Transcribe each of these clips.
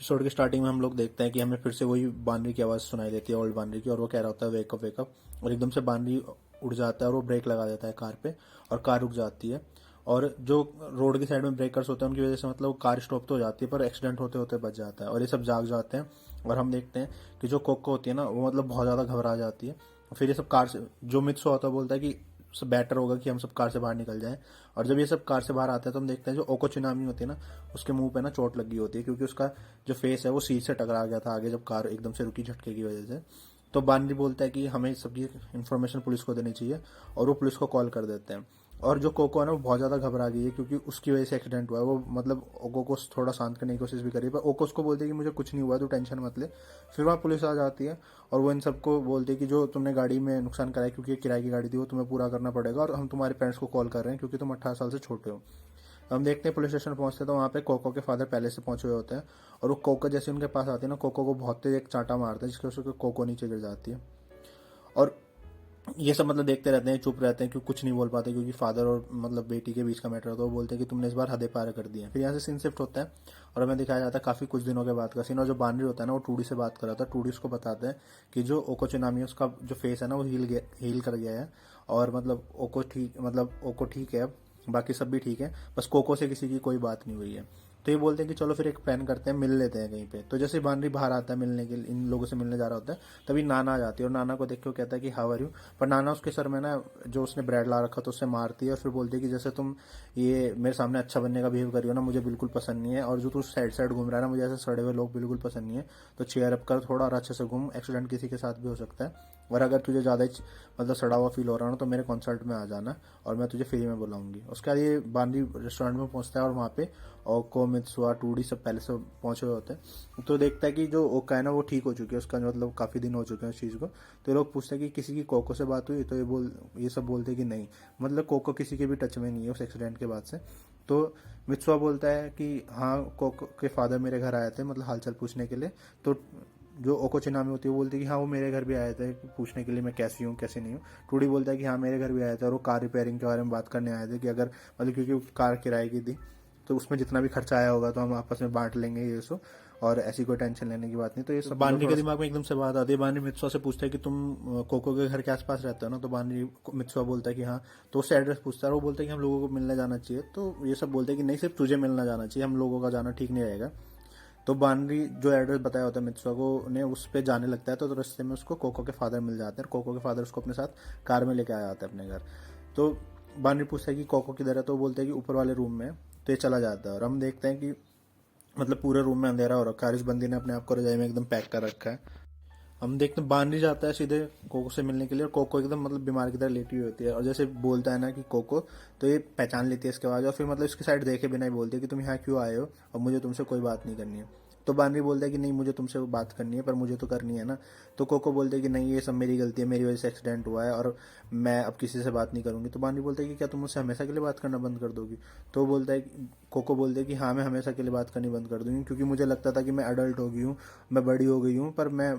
Episode की starting में हम लोग देखते हैं कि हमें फिर से वही बानरी की आवाज़ सुनाई देती है, ओल्ड बानरी की, और वो कह रहा होता है वेकअप वेकअप। और एकदम से बानरी उड़ जाता है और वो ब्रेक लगा देता है कार पे, और कार रुक जाती है। और जो रोड की साइड में ब्रेकर्स होते हैं उनकी वजह से मतलब कार स्टॉप तो हो जाती है, पर एक्सीडेंट होते होते बच जाता है और ये सब जाग जाते हैं। और हम देखते हैं कि जो कोको होती है ना, वो मतलब बहुत ज़्यादा घबरा जाती है। फिर ये सब कार से, जो मित्सु होता है बोलता है कि सब बेटर होगा कि हम सब कार से बाहर निकल जाएं। और जब ये सब कार से बाहर आते हैं तो हम देखते हैं जो ओको चुनामी होती है ना, उसके मुंह पे ना चोट लगी होती है, क्योंकि उसका जो फेस है वो सीट से टकरा गया था आगे, जब कार एकदम से रुकी झटके की वजह से। तो बानरी बोलता है कि हमें सबकी इन्फॉर्मेशन पुलिस को देनी चाहिए, और वो पुलिस को कॉल कर देते हैं। और जो कोको है ना, वो बहुत ज़्यादा घबरा गई है क्योंकि उसकी वजह से एक्सीडेंट हुआ है। वो मतलब ओको को थोड़ा शांत करने की कोशिश भी करी, पर ओको उसको बोलती है कि मुझे कुछ नहीं हुआ, तो टेंशन मत ले। फिर वहाँ पुलिस आ जाती है और वो इन सबको बोलती है कि जो तुमने गाड़ी में नुकसान कराया, क्योंकि किराए की गाड़ी थी, वो तुम्हें पूरा करना पड़ेगा, और हम तुम्हारे पेरेंट्स को कॉल कर रहे हैं क्योंकि तुम 18 साल से छोटे हो। हम देखते हैं पुलिस स्टेशन पहुंचते हैं तो वहाँ पे कोको के फादर पहले से पहुंचे हुए होते हैं, और वो कोको जैसे उनके पास आते हैं ना, कोको को बहुत तेज एक चांटा मारते हैं जिसकी वजह से कोको नीचे गिर जाती है। और ये सब मतलब देखते रहते हैं, चुप रहते हैं, क्योंकि कुछ नहीं बोल पाते, क्योंकि फादर और मतलब बेटी के बीच का मैटर होता है। वो बोलते हैं कि तुमने इस बार हदें पार कर दी है। फिर यहाँ से सीन शिफ्ट होता है और हमें दिखाया जाता है काफी कुछ दिनों के बाद का सीन। और जो बानरी होता है ना, वो टूडी से बात कर रहा था। टूडी उसको बताते हैं कि जो ओकोचुनामी है उसका जो फेस है ना, वो हील कर गया है, और मतलब ओको ठीक है अब, बाकी सब भी ठीक है, बस कोको से किसी की कोई बात नहीं हुई है। तो ये बोलते हैं कि चलो फिर एक प्लान करते हैं, मिल लेते हैं कहीं पे। तो जैसे बानरी बाहर आता है मिलने के लिए, इन लोगों से मिलने जा रहा होता है, तभी नाना आ जाती है और नाना को देख के वो कहता है कि हाउ आर यू। पर नाना उसके सर में ना जो उसने ब्रेड ला रखा तो उससे मारती है, और फिर बोलती है कि जैसे तुम ये मेरे सामने अच्छा बनने का बिहेव करी हो ना, मुझे बिल्कुल पसंद नहीं है, और जो तू साइड साइड घूम रहा है ना, मुझे ऐसे सड़े हुए लोग बिल्कुल पसंद नहीं है। तो चेयर अप कर थोड़ा और अच्छे से घूम, एक्सीडेंट किसी के साथ भी हो सकता है, और अगर तुझे ज़्यादा ही मतलब सड़ा हुआ फील हो रहा है ना, तो मेरे कॉन्सर्ट में आ जाना और मैं तुझे फ्री में बुलाऊंगी। उसके बाद ये बानरी रेस्टोरेंट में पहुंचता है और वहाँ पे ओको मित्सुआ टूडी सब पहले से पहुंचे हुए होते हैं। तो देखता है कि जो ओका है ना, वो ठीक हो चुकी है, उसका मतलब काफ़ी दिन हो चुके हैं उस चीज़ को। तो ये लोग पूछते हैं कि किसी की कोको से बात हुई, तो ये सब बोलते हैं कि नहीं, मतलब कोको किसी के भी टच में नहीं है उस एक्सीडेंट के बाद से। तो मित्सुआ बोलता है कि हाँ, कोको के फादर मेरे घर आए थे, मतलब हालचाल पूछने के लिए। तो जो ओकोचिनामी होती है वो बोलती है कि हाँ, वो मेरे घर भी आए थे पूछने के लिए मैं कैसी हूँ कैसी नहीं हूँ। टूडी बोलता है कि हाँ, मेरे घर भी आए थे, और वो कार रिपेयरिंग के बारे में बात करने आए थे कि अगर मतलब क्योंकि कार किराए की थी, तो उसमें जितना भी खर्चा आया होगा तो हम आपस में बांट लेंगे ये सो, और ऐसी कोई टेंशन लेने की बात नहीं। तो ये सब बानरी के दिमाग में एकदम से बात आती है। बानरी मित्सुआ से पूछता है कि तुम कोको के घर के आसपास रहते हो ना, तो बानरी मित्सुआ बोलता है कि हाँ। तो उससे एड्रेस पूछता है और वो बोलता है कि हम लोगों को मिलने जाना चाहिए। तो ये सब बोलते हैं कि नहीं, सिर्फ तुझे मिलना जाना चाहिए, हम लोगों का जाना ठीक नहीं रहेगा। तो बानरी जो एड्रेस बताया होता है मित्सुआ को ने, उस पर जाने लगता है। तो रास्ते में उसको कोको के फादर मिल जाते हैं, और कोको के फादर उसको अपने साथ कार में लेके आया जाता है अपने घर। तो बानरी पूछता है कि कोको किधर है, तो वो बोलते हैं कि ऊपर वाले रूम में है। तो ये चला जाता है और हम देखते हैं कि मतलब पूरे रूम में अंधेरा हो रखा है, इस बंदी ने अपने आप को रजाई में एकदम पैक कर रखा है। हम देखते हैं बानरी जाता है सीधे कोको से मिलने के लिए, और कोको एकदम मतलब बीमार की तरह लेटी हुई होती है, और जैसे बोलता है ना कि कोको, तो ये पहचान लेती है इसके बाद, और फिर मतलब इसकी साइड देखे बिना ही बोलती है कि तुम यहाँ क्यों आए हो और मुझे तुमसे कोई बात नहीं करनी है। तो बानरी बोलता है कि नहीं, मुझे तुमसे बात करनी है, पर मुझे तो करनी है ना। तो कोको बोलते है कि नहीं, ये सब मेरी गलती है, मेरी वजह से एक्सीडेंट हुआ है, और मैं अब किसी से बात नहीं करूंगी। तो बानरी बोलता है कि क्या तुम मुझसे हमेशा के लिए बात करना बंद कर दोगी। तो बोलता है, कोको बोलते है कि हाँ, मैं हमेशा के लिए बात करनी बंद कर दूंगी, क्योंकि मुझे लगता था कि मैं अडल्ट हो गई हूँ, मैं बड़ी हो गई हूँ, पर मैं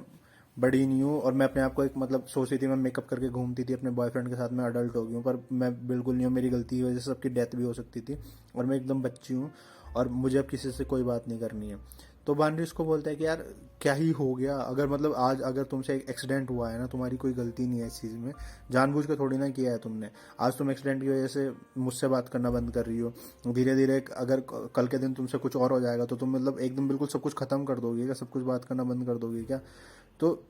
बड़ी नहीं हूँ, और मैं अपने आप को एक मतलब सोचती थी, मैं मेकअप करके घूमती थी अपने बॉयफ्रेंड के साथ, मैं अडल्ट हो गई हूँ, पर मैं बिल्कुल नहीं हूँ, मेरी गलती की वजह से सबकी डेथ भी हो सकती थी, और मैं एकदम बच्ची हूँ, और मुझे अब किसी से कोई बात नहीं करनी है। तो बानरी उसको बोलता है कि यार क्या ही हो गया, अगर मतलब आज अगर तुमसे एक एक्सीडेंट हुआ है ना, तुम्हारी कोई गलती नहीं है इस चीज़ में, जानबूझ के थोड़ी ना किया है तुमने। आज तुम एक्सीडेंट की वजह से मुझसे बात करना बंद कर रही हो, धीरे धीरे अगर कल के दिन तुमसे कुछ और हो जाएगा तो तुम मतलब एकदम बिल्कुल सब कुछ खत्म कर दोगे क्या, सब कुछ बात करना बंद कर दोगे क्या। तो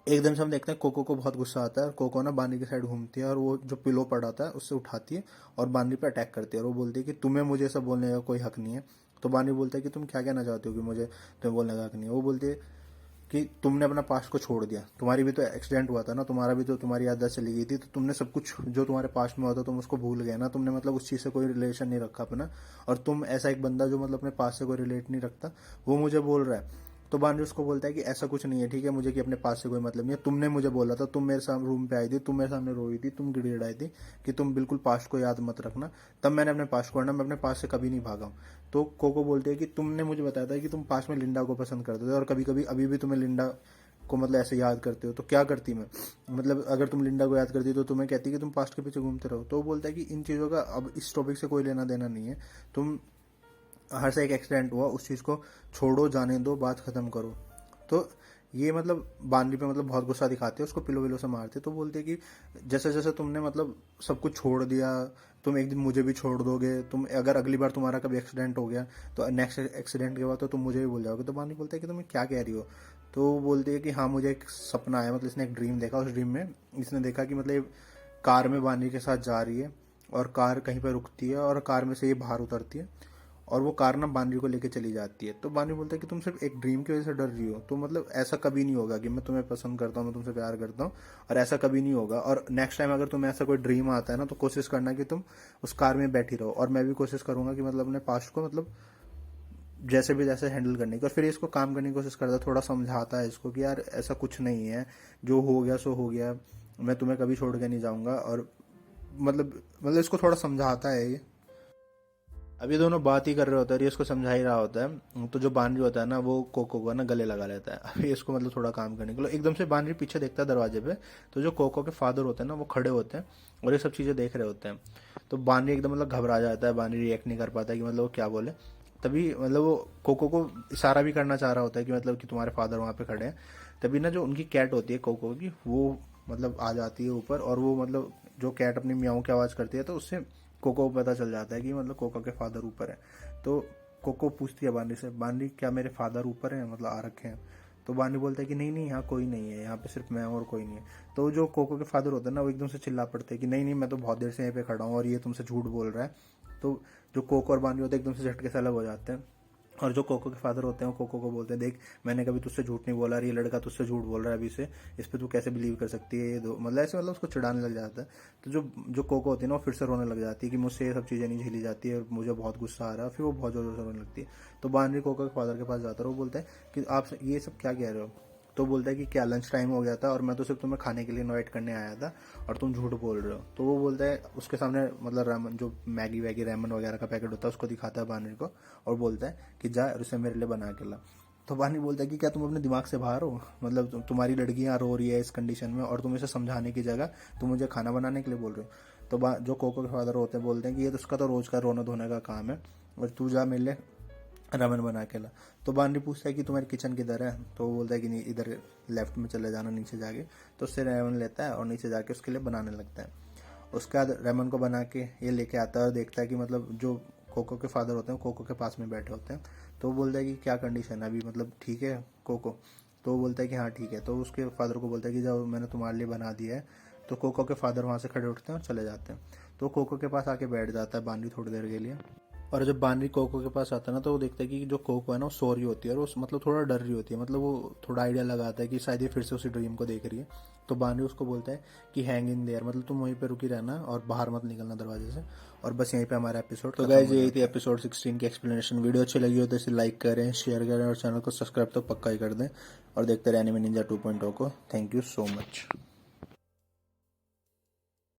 एकदम से हम देखते हैं कोको को बहुत गुस्सा आता है, और कोको ना बानरी की साइड घूमती है, और वो जो पिलो पड़ा था उससे उठाती है और बानरी पे अटैक करती है, और वो बोलती है कि तुम्हें मुझे सब बोलने का कोई हक नहीं है। तो बानरी बोलता है कि तुम क्या कहना चाहते हो कि मुझे तुम्हें बोलने का हक नहीं है। वो बोलती है कि तुमने अपना पास्ट को छोड़ दिया, तुम्हारी भी तो एक्सीडेंट हुआ था ना, तुम्हारा भी तो तुम्हारी याददाश्त चली गई थी, तो तुमने सब कुछ जो तुम्हारे पास्ट में हुआ था तुम उसको भूल गए ना, तुमने मतलब उस चीज़ से कोई रिलेशन नहीं रखा अपना, और तुम ऐसा एक बंदा जो मतलब अपने पास्ट से कोई रिलेट नहीं रखता, वो मुझे बोल रहा है। तो बानरी उसको बोलता है कि ऐसा कुछ नहीं है, ठीक है, मुझे कि अपने पास से कोई मतलब नहीं है, तुमने मुझे बोला था, तुम मेरे सामने रूम पे आई थी, तुम मेरे सामने रोई थी, तुम गिड़गिड़ाई थी कि तुम बिल्कुल पास्ट को याद मत रखना, तब मैंने अपने पास्ट को पढ़ना, मैं अपने पास्ट से कभी नहीं भागा हूँ। तो कोको बोलते हैं कि तुमने मुझे बताया था कि तुम पास्ट में लिंडा को पसंद करते थे, और कभी कभी अभी भी तुम्हें लिंडा को मतलब ऐसे याद करते हो, तो क्या करती मैं, मतलब अगर तुम लिंडा को याद करती तो तुम्हें कहती कि तुम पास्ट के पीछे घूमते रहो। तो वो बोलता है कि इन चीज़ों का अब इस टॉपिक से कोई लेना देना नहीं है, तुम हर से एक एक्सीडेंट हुआ, उस चीज़ को छोड़ो, जाने दो, बात ख़त्म करो। तो ये मतलब बानरी पे मतलब बहुत गुस्सा दिखाते हैं, उसको पिलो विलो से मारते। तो बोलते हैं कि जैसे जैसे तुमने मतलब सब कुछ छोड़ दिया, तुम एक दिन मुझे भी छोड़ दोगे, तुम अगर अगली बार तुम्हारा कभी एक्सीडेंट हो गया तो नेक्स्ट एक्सीडेंट के बाद तो तुम मुझे भी भूल जाओगे। तो बानरी बोलता है कि तुम क्या कह रही हो। तो वो बोलती है कि हाँ, मुझे एक सपना आया, मतलब इसने एक ड्रीम देखा, उस ड्रीम में इसने देखा कि मतलब कार में बानरी के साथ जा रही है और कार कहीं पर रुकती है और कार में से ये बाहर उतरती है और वो कार ना बानरी को लेके चली जाती है। तो बानरी बोलता है कि तुम सिर्फ एक ड्रीम की वजह से डर रही हो, तो मतलब ऐसा कभी नहीं होगा कि मैं तुम्हें पसंद करता हूँ, मैं तुमसे प्यार करता हूँ, और ऐसा कभी नहीं होगा। और नेक्स्ट टाइम अगर तुम्हें ऐसा कोई ड्रीम आता है ना, तो कोशिश करना कि तुम उस कार में बैठी रहो, और मैं भी कोशिश करूंगा कि मतलब अपने पास्ट को मतलब जैसे भी जैसे हैंडल करने की। और फिर इसको काम करने की कोशिश करता है, थोड़ा समझाता है इसको कि यार ऐसा कुछ नहीं है, जो हो गया सो हो गया, मैं तुम्हें कभी छोड़ के नहीं जाऊंगा। और मतलब इसको थोड़ा समझाता है ये। अब ये दोनों बात ही कर रहे होते हैं और ये इसको समझा ही रहा होता है। तो जो बानरी होता है ना, वो कोको को ना गले लगा लेता है। अभी इसको मतलब थोड़ा काम करने के लिए एकदम से बानरी पीछे देखता है दरवाजे पे, तो जो कोको के फादर होते हैं ना, वो खड़े होते हैं और ये सब चीज़ें देख रहे होते हैं। तो बानरी एकदम मतलब घबरा जाता है, बानरी रिएक्ट नहीं कर पाता है कि मतलब वो क्या बोले। तभी मतलब वो कोको को इशारा भी करना चाह रहा होता है कि मतलब कि तुम्हारे फादर वहाँ पे खड़े हैं। तभी ना जो उनकी कैट होती है कोको की, वो मतलब आ जाती है ऊपर, और वो मतलब जो कैट अपनी म्याऊं की आवाज़ करती है, तो उससे कोको को पता चल जाता है कि मतलब कोको के फादर ऊपर है। तो कोको पूछती है बानरी से, बानरी क्या मेरे फादर ऊपर हैं, मतलब आ रखे हैं। तो बानरी बोलता है कि नहीं नहीं, यहाँ कोई नहीं है, यहाँ पे सिर्फ मैं और कोई नहीं है। तो जो कोको के फादर होते हैं ना, वो एकदम से चिल्ला पड़ते हैं कि नहीं नहीं, मैं तो बहुत देर से यहीं पे खड़ा हूँ और ये तुमसे झूठ बोल रहा है। तो जो कोको और बानरी होते हैं एकदम से झटके से अलग हो जाते हैं। और जो कोको के फादर होते हैं वो कोको को बोलते हैं, देख मैंने कभी तुझसे झूठ नहीं बोला, और ये लड़का तुझसे झूठ बोल रहा है अभी से, इस पर तू कैसे बिलीव कर सकती है, ये दो मतलब ऐसे मतलब उसको चिढ़ाने लग जाता है। तो जो जो कोको होती है ना, वो फिर से रोने लग जाती है कि मुझसे ये सब चीज़ें नहीं झेली जाती है और मुझे बहुत गुस्सा आ रहा है। फिर वो बहुत जोर जोर से रोने लगती है। तो बानरी कोको के फादर के पास जाता है, वो बोलता है कि आप ये सब क्या कह रहे हो। तो बोलता है कि क्या लंच टाइम हो गया था और मैं तो सिर्फ तुम्हें खाने के लिए इनवाइट करने आया था और तुम झूठ बोल रहे हो। तो वो बोलता है, उसके सामने मतलब रामन जो मैगी वैगी रेमन वगैरह का पैकेट होता है उसको दिखाता है बानरी को, और बोलता है कि जा और उसे मेरे लिए बना के ला। तो बानरी बोलता है कि क्या तुम अपने दिमाग से बाहर हो, मतलब तुम्हारी लड़की यहाँ रो रही है इस कंडीशन में और तुम इसे समझाने की जगह तुम मुझे खाना बनाने के लिए बोल रहे हो। तो जो कोको के फादर होते हैं बोलते हैं कि ये तो उसका तो रोज का रोना धोने का काम है, और तू जा मेरे लिए रामेन बना के ला। तो बानरी पूछता है कि तुम्हारी किचन किधर है। तो वो बोलता है कि नहीं, इधर लेफ्ट में चले जाना नीचे जाके। तो उससे रेमन लेता है और नीचे जाके उसके लिए बनाने लगता है। उसके बाद रेमन को बना के ये लेके आता है और देखता है कि मतलब जो कोको के फादर होते हैं कोको के पास में बैठे होते हैं। तो वो बोलता है कि क्या कंडीशन है अभी, मतलब ठीक है कोको। तो वो बोलता है कि हाँ ठीक है। तो उसके फादर को बोलता है कि जब मैंने तुम्हारे लिए बना दिया है। तो कोको के फादर वहाँ से खड़े उठते हैं और चले जाते हैं। तो कोको के पास आके बैठ जाता है बानरी थोड़ी देर के लिए। और जब बानरी कोको के पास आता है ना, तो वो देखता है कि जो कोको है ना वो सो रही होती है और वो मतलब थोड़ा डर रही होती है, मतलब वो थोड़ा आइडिया लगाता है कि शायद ये फिर से उसी ड्रीम को देख रही है। तो बानरी उसको बोलता है कि हैंग इन देयर, मतलब तुम वहीं पे रुकी रहना और बाहर मत निकलना दरवाजे से। और बस यहीं पे हमारा एपिसोड। तो गाइस यही थी एपिसोड 16 की एक्सप्लेनेशन। वीडियो अच्छी लगी हो तो इसे लाइक करें, शेयर करें और चैनल को सब्सक्राइब तो पक्का ही कर दें। और देखते रहे एनिमे निंजा 2.0 को। Thank you so much.